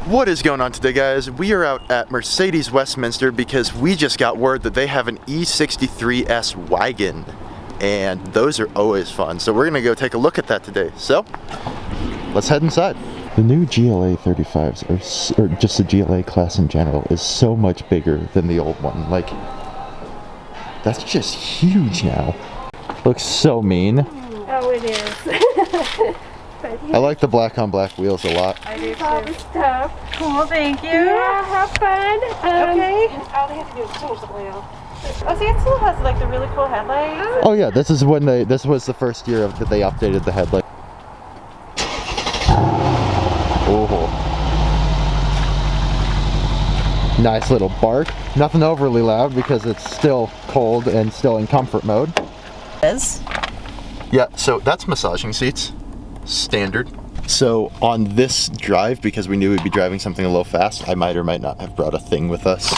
What is going on today, guys? We are out at Mercedes Westminster because we just got word that they have an E63 S wagon, and those are always fun. So we're gonna go take a look at that today. So let's head inside. The new GLA 35s, or just the GLA class in general, is so much bigger than the old one. Like, that's just huge now. Looks so mean. Oh, it is. I like the black on black wheels a lot. I do too. Stuff. Cool, thank you. Yeah, have fun. Okay. All they have to do is change the oil. Oh, see, it still has like the really cool headlights. Oh yeah, this was the first year that they updated the headlight. Oh. Nice little bark. Nothing overly loud because it's still cold and still in comfort mode. Yeah, so that's massaging seats. Standard. So on this drive, because we knew we'd be driving something a little fast, I might or might not have brought a thing with us.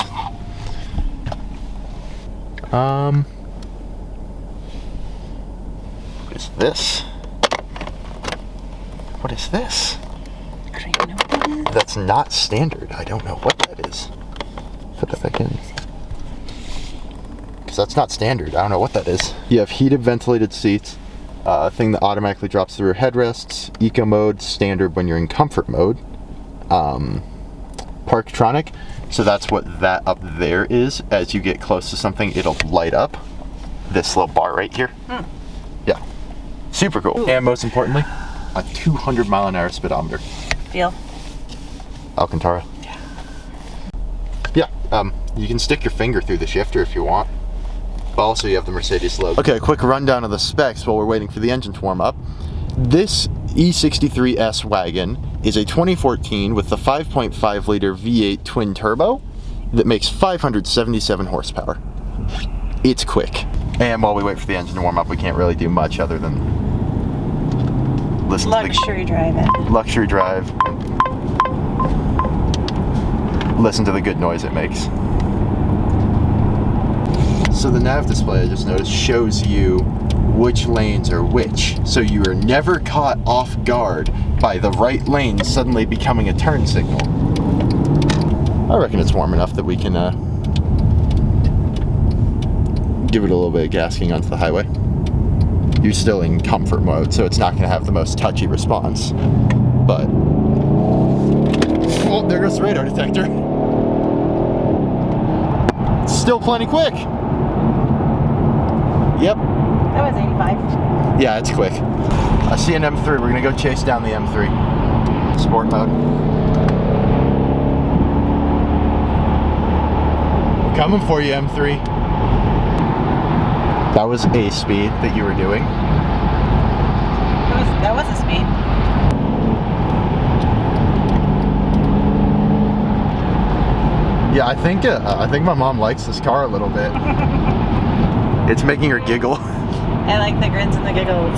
What is this? What is this? I don't even know what that is. That's not standard. I don't know what that is. Put that back in. Because that's not standard. I don't know what that is. You have heated ventilated seats. A thing that automatically drops through headrests, eco mode, standard when you're in comfort mode, Parktronic, so that's what that up there is. As you get close to something, it'll light up. This little bar right here. Yeah, super cool. Ooh. And most importantly, a 200-mile-an-hour speedometer. Feel. Alcantara. Yeah, you can stick your finger through the shifter if you want. Also, you have the Mercedes logo. Okay, a quick rundown of the specs while we're waiting for the engine to warm up. This E63 S wagon is a 2014 with the 5.5 liter V8 twin turbo that makes 577 horsepower. It's quick. And while we wait for the engine to warm up, we can't really do much other than listen luxury drive it. Luxury drive. Listen to the good noise it makes. So the nav display, I just noticed, shows you which lanes are which. So you are never caught off guard by the right lane suddenly becoming a turn signal. I reckon it's warm enough that we can give it a little bit of gasking onto the highway. You're still in comfort mode, so it's not going to have the most touchy response. But, oh, there goes the radar detector. It's still plenty quick. Yep. That was 85. Yeah, it's quick. I see an M3. We're gonna go chase down the M3. Sport mode. Coming for you, M3. That was a speed that you were doing. That was a speed. Yeah, I think my mom likes this car a little bit. It's making her giggle. I like the grins and the giggles.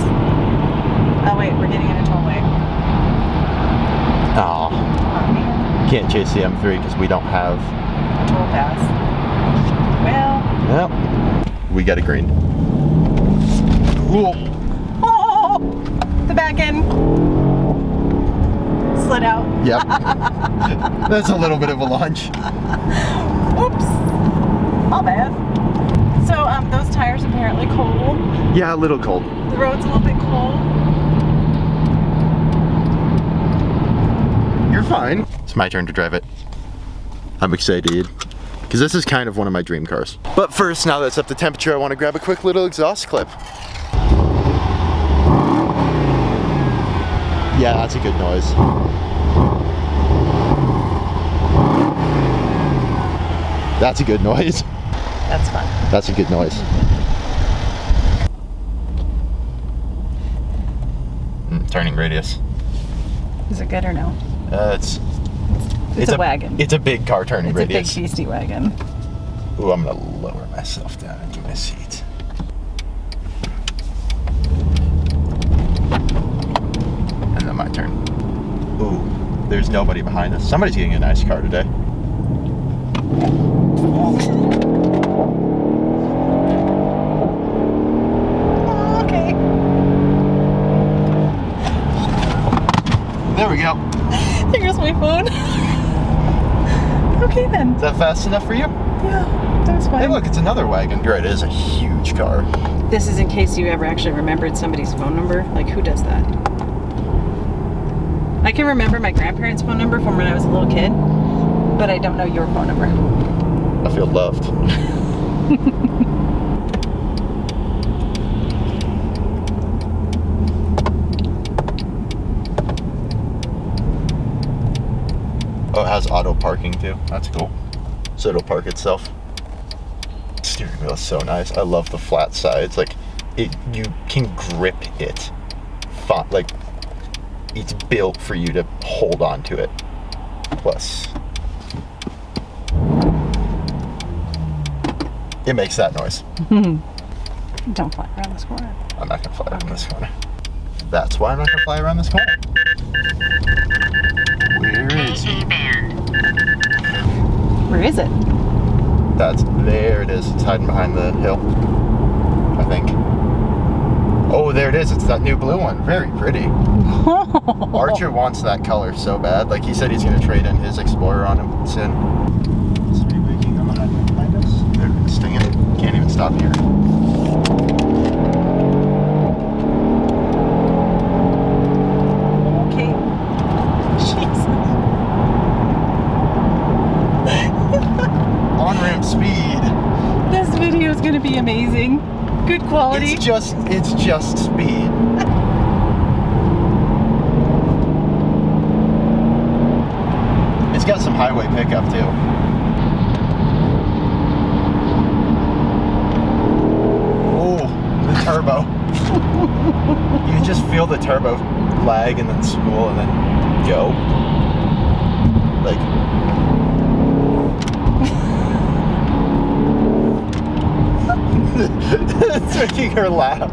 Oh wait, we're getting in a tollway. Oh. Can't chase the M3 because we don't have A toll pass. Well. Yep. We got a green. Cool. Oh! The back end slid out. Yep. That's a little bit of a launch. Oops. All bad. So, those tires apparently cold. Yeah, a little cold. The road's a little bit cold. You're fine. It's my turn to drive it. I'm excited. Because this is kind of one of my dream cars. But first, now that it's up to temperature, I want to grab a quick little exhaust clip. Yeah, that's a good noise. That's a good noise. That's fun. That's a good noise. Turning radius. Is it good or no? It's a wagon. It's a big car turning radius. It's a big beastie wagon. Ooh, I'm gonna lower myself down into my seat. And then my turn. Ooh, there's nobody behind us. Somebody's getting a nice car today. Okay. There we go. There goes my phone. Okay then. Is that fast enough for you? Yeah, that was fine. Hey look, it's another wagon. Here it is, a huge car. This is in case you ever actually remembered somebody's phone number. Like, who does that? I can remember my grandparents' phone number from when I was a little kid, but I don't know your phone number. I feel loved. Oh, it has auto parking too. That's cool. So it'll park itself. Steering wheel is so nice. I love the flat sides. Like, you can grip it. Like, it's built for you to hold on to it. Plus, it makes that noise. Don't fly around this corner. I'm not gonna fly around this corner. That's why I'm not gonna fly around this corner. Where is he? Where is it? There it is. It's hiding behind the hill, I think. Oh, there it is. It's that new blue one. Very pretty. Archer wants that color so bad. Like, he said he's gonna trade in his Explorer on him soon. Is there anybody on the highway behind us? They're stinging. Can't even stop here. Okay. Jesus. On-ramp speed. This video is gonna be amazing. Good quality. It's just speed. It's got some highway pickup too. Oh, the turbo. You can just feel the turbo lag and then spool and then go. Like, it's making her laugh.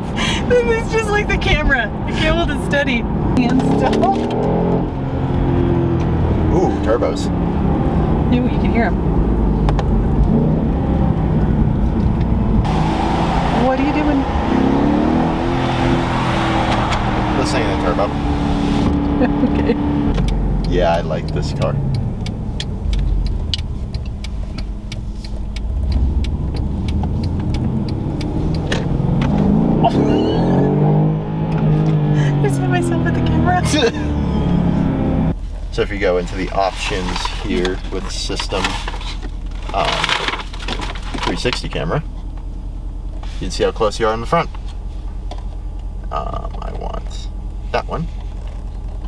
This is just like the camera. You can't hold it steady. And still. Ooh, turbos. Ooh, you can hear them. What are you doing? Listening to the turbo. Okay. Yeah, I like this car. I just hit myself with the camera. So if you go into the options here with system 360 camera, you can see how close you are in the front. I want that one.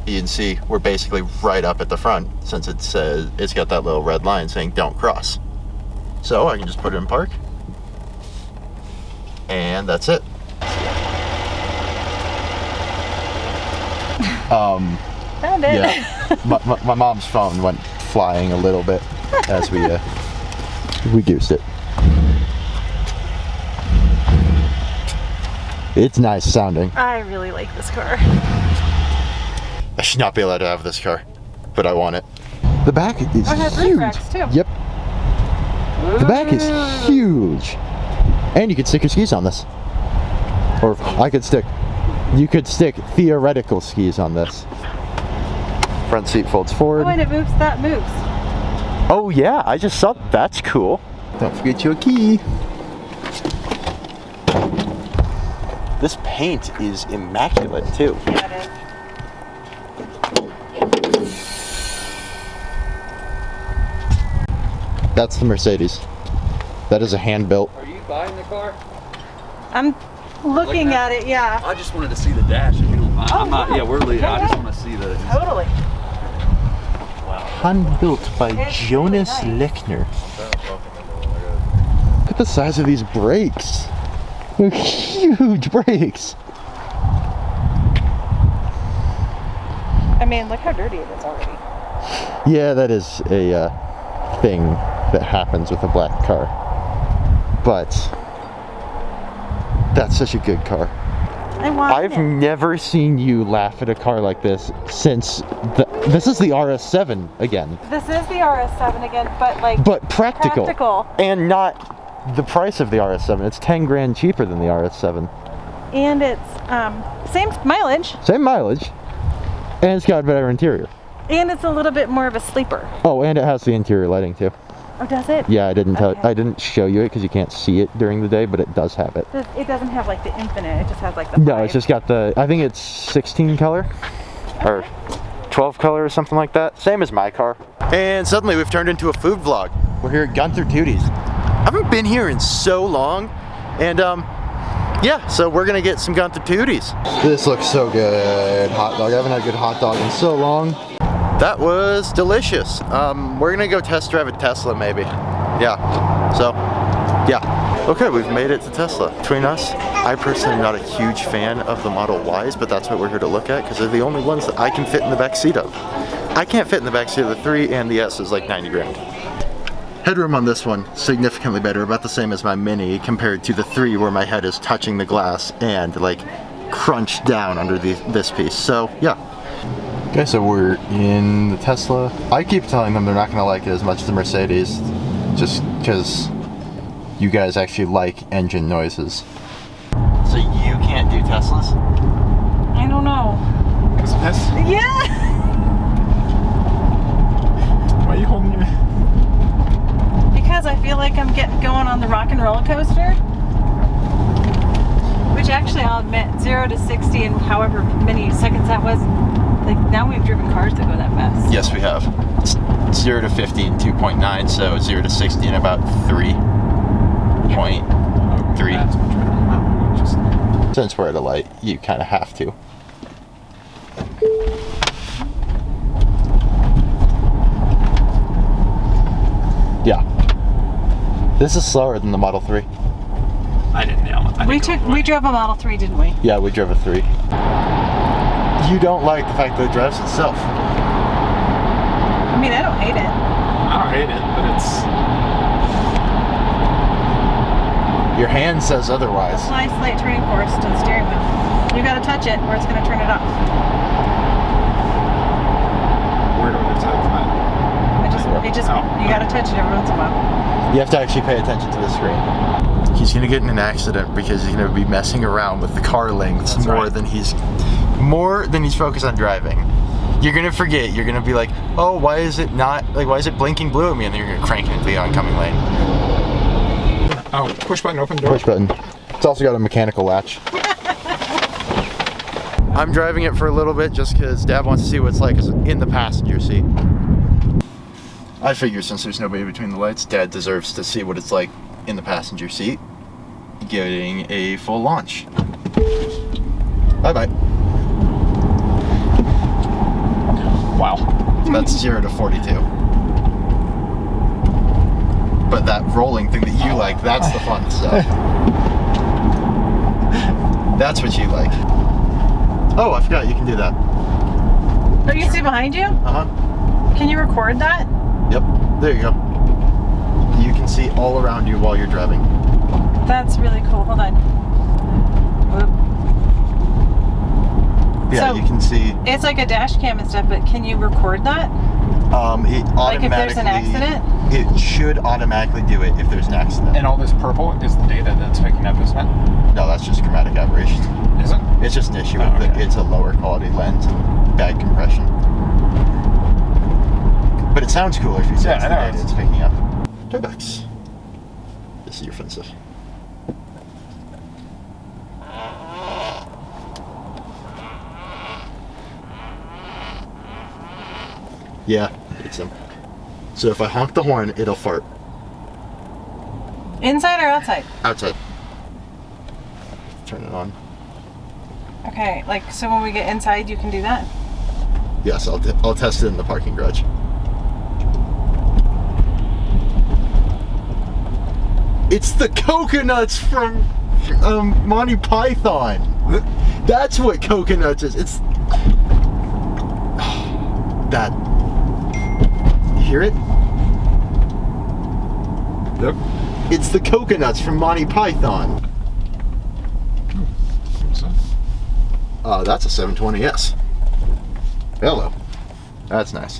You can see we're basically right up at the front since it says it's got that little red line saying don't cross. So I can just put it in park, and that's it. Found it. Yeah, my mom's phone went flying a little bit as we goosed it. It's nice sounding. I really like this car. I should not be allowed to have this car, but I want it. The back is Oh, it has roof huge. racks too. Yep. The back is huge, and you could stick your skis on this, or you could stick theoretical skis on this. Front seat folds forward. Oh, and it moves. That moves. Oh yeah, I just saw that's cool. Don't forget your key. This paint is immaculate too. Yeah, it is. That's the Mercedes. That is a hand-built. Are you buying the car? I'm looking at it. Yeah. I just wanted to see the dash if you don't mind. Oh, I'm not, yeah. yeah, we're leaving. I Yeah, just yeah. want to see the. Totally. Hand-built by It's Jonas really nice. Lechner. Look at the size of these brakes. They're huge brakes. I mean, look how dirty it is already. Yeah, that is a thing that happens with a black car. But that's such a good car. I want I've it. never seen you laugh at a car like this since this is the RS7 again. This is the RS7 again, but like But practical. practical. And not the price of the RS7. It's 10 grand cheaper than the RS7. And it's same mileage. Same mileage. And it's got a better interior. And it's a little bit more of a sleeper. Oh, and it has the interior lighting too. Oh, does it? Yeah, I didn't tell. Okay. I didn't show you it because you can't see it during the day, but it does have it. It doesn't have like the infinite, it just has like the No, 5. it's just got the. I think it's 16 color, or 12 color or something like that. Same as my car. And suddenly we've turned into a food vlog. We're here at Gunther Tooties. I haven't been here in so long, and yeah, so we're gonna get some Gunther Tooties. This looks so good. Hot dog. I haven't had a good hot dog in so long. That was delicious. We're gonna go test drive a Tesla maybe. Yeah, so, yeah. Okay, we've made it to Tesla. Between us, I personally am not a huge fan of the Model Ys, but that's what we're here to look at because they're the only ones that I can fit in the back seat of. I can't fit in the back seat of the 3, and the S is like 90 grand. Headroom on this one, significantly better, about the same as my Mini compared to the 3 where my head is touching the glass and like crunched down under this piece, so yeah. Okay, so we're in the Tesla. I keep telling them they're not gonna like it as much as the Mercedes, just because you guys actually like engine noises. So you can't do Teslas? I don't know. Because of this? Yeah! Why are you holding your... Because I feel like I'm going on the rock and roller coaster. Which actually, I'll admit, 0 to 60 in however many seconds that was. Like, now we've driven cars that go that fast. Yes, we have. It's 0 to 50 in 2.9, so 0 to 60 in about 3.3. That's much better. Just... Since we're at a light, you kind of have to. Yeah. This is slower than the Model 3. I didn't nail it. We drove a Model 3, didn't we? Yeah, we drove a 3. You don't like the fact that it drives itself. I mean, I don't hate it. I don't hate it, but it's... Your hand says otherwise. Apply slight turning force to the steering wheel. You gotta touch it or it's gonna turn it off. Where do I decide that? You gotta touch it every once in a while. You have to actually pay attention to the screen. He's gonna get in an accident because he's gonna be messing around with the car lengths more than he's focused on driving. You're gonna forget. You're gonna be like, oh, why is it blinking blue at me? And then you're gonna crank into the oncoming lane. Oh, push button, open door. Push button. It's also got a mechanical latch. I'm driving it for a little bit just because Dad wants to see what it's like in the passenger seat. I figure since there's nobody between the lights, Dad deserves to see what it's like in the passenger seat, getting a full launch. Bye-bye. Wow. That's 0 to 42. But that rolling thing that you like, that's the fun stuff. That's what you like. Oh, I forgot you can do that. Oh, you can see behind you? Uh-huh. Can you record that? Yep, there you go. You can see all around you while you're driving. That's really cool. Hold on. Whoop. Yeah, So, you can see. It's like a dash cam and stuff, but can you record that? It automatically. Like if there's an accident? It should automatically do it if there's an accident. And all this purple is the data that's picking up, isn't it? No, that's just chromatic aberration. Is it? It's just an issue with it. It's a lower quality lens and bad compression. But it sounds cooler if you see it's the data it's picking up. $2. This is your fun stuff. Yeah, it's them. So if I honk the horn, it'll fart. Inside or outside? Outside. Turn it on. Okay, like, so when we get inside, you can do that? Yes, I'll test it in the parking garage. It's the coconuts from Monty Python. That's what coconuts is. It's that. You hear it? Yep. It's the coconuts from Monty Python. What's that? That's a 720S. Hello. That's nice.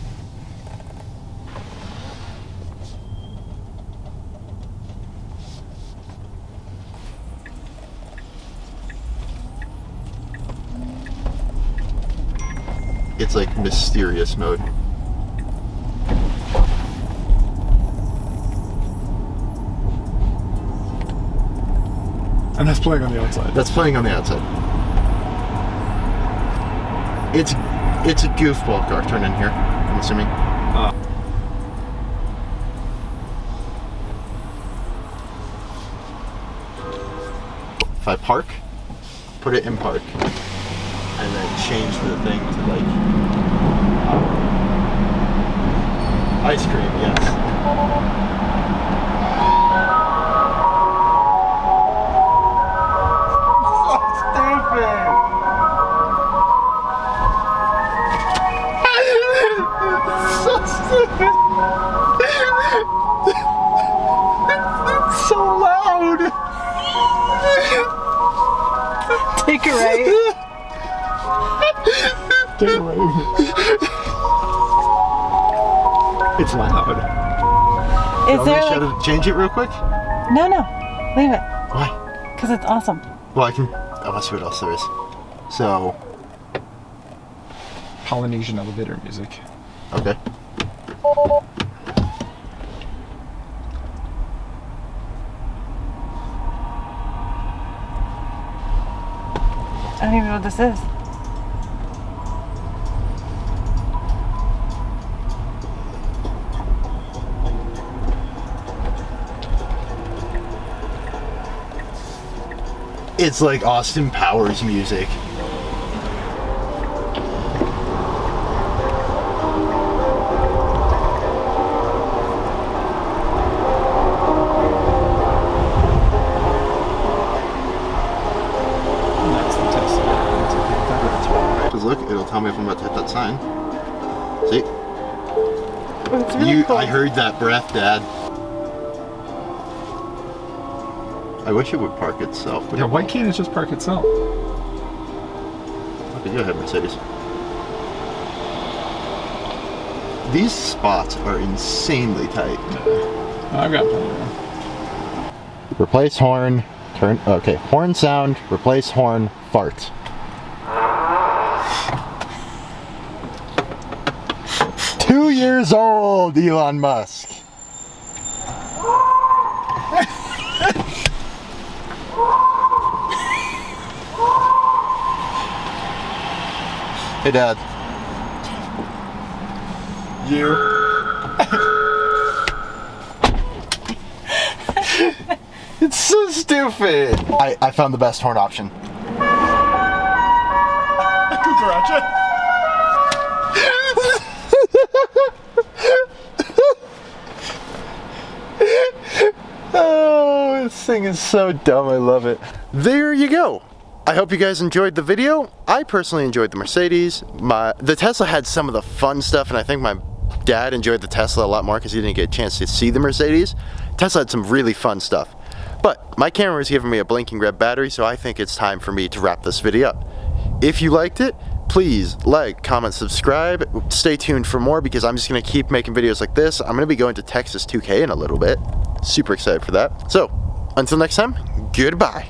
it's like mysterious mode. And that's playing on the outside. That's playing on the outside. It's a goofball car turning here, I'm assuming. If I park, put it in park, and then change the thing to like ice cream, yes. So stupid. It's so loud. Take it right. Take it right. It's loud. Is there Should like... I change it real quick? No, leave it. Why? Because it's awesome. Well, I want to see what else there is. So, Polynesian elevator music. okay. I don't even know what this is. It's like Austin Powers music. That's the Tesla. Because look, it'll tell me if I'm about to hit that sign. See? It's really cool. I heard that breath, Dad. I wish it would park itself. Yeah, why can't it just park itself? Okay, go ahead, Mercedes. These spots are insanely tight. I've got plenty of room. Replace horn, turn, okay, horn sound, replace horn, fart. Two years old, Elon Musk. Hey, Dad. You. It's so stupid. I found the best horn option. Cucaracha? Oh, this thing is so dumb. I love it. There you go. I hope you guys enjoyed the video. I personally enjoyed the Mercedes. The Tesla had some of the fun stuff, and I think my dad enjoyed the Tesla a lot more because he didn't get a chance to see the Mercedes. Tesla had some really fun stuff. But my camera is giving me a blinking red battery, so I think it's time for me to wrap this video up. If you liked it, please like, comment, subscribe. Stay tuned for more because I'm just going to keep making videos like this. I'm going to be going to Texas 2K in a little bit. Super excited for that. So, until next time, goodbye.